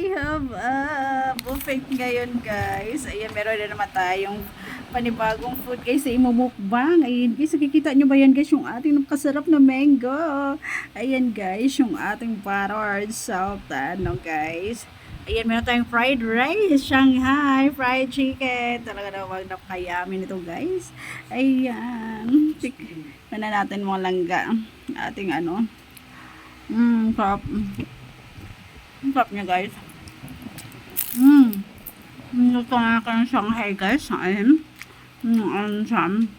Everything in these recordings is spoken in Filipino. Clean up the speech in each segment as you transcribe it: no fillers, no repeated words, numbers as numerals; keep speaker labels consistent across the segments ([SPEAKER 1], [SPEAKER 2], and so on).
[SPEAKER 1] we have a buffet ngayon guys. Ayan, meron na naman tayong panibagong food guys sa imumukbang. Ayan guys, nakikita nyo ba yan guys yung ating napakasarap na mango. Ayan guys, yung ating buttered sultan, no guys. Ayan, meron tayong fried rice, Shanghai, fried chicken. Talaga naman napakayamin ito guys. Ayan. Tikman na natin mga langga. Ating ano. Sarap. Sarap niya guys. Ito nga ka ng Shanghai guys. Ayan.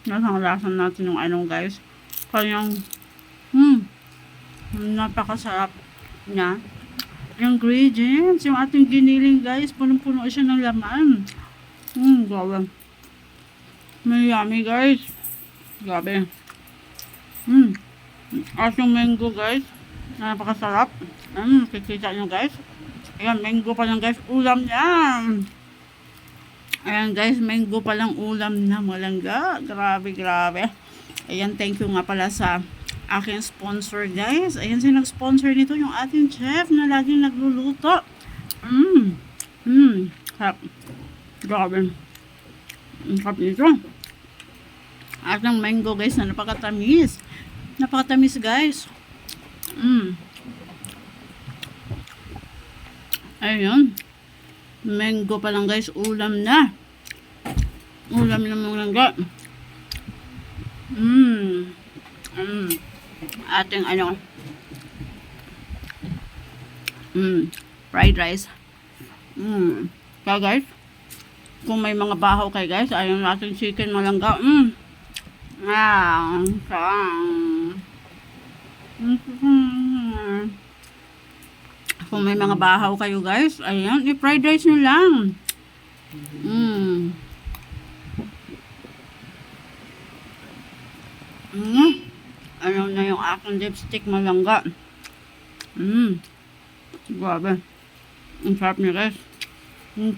[SPEAKER 1] Nasang-lasan natin yung ano guys. Kanyang napakasarap niya. Ingredients, yung ating giniling guys, punong-puno siya ng laman. Grabe. May yummy guys. Grabe. At yung mango guys, napakasarap. Kikita nyo guys. Ayan, mango pa lang guys, ulam yan. Ayan guys, mango pa lang ulam na malangga. Grabe, grabe. Ayan, thank you nga pala sa aking sponsor guys. Ayan, sino nag-sponsor nito? Yung ating chef na laging nagluluto. Sarap. Grabe. Ang sarap nito. At ng mango guys na napakatamis. Napakatamis guys. Ayun. Mango pa lang guys, ulam na. Ulam na mga ating ano fried rice. Kaya guys, kung may mga bahaw kayo guys, ayun natin chicken malangga. Kung may mga bahaw kayo guys, ayan, i-fried rice nyo lang. Ano na yung aking lipstick malangga. Grabe. Ang sarap niya guys.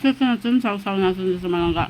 [SPEAKER 1] Sasa natin, sausaw natin sa malangga.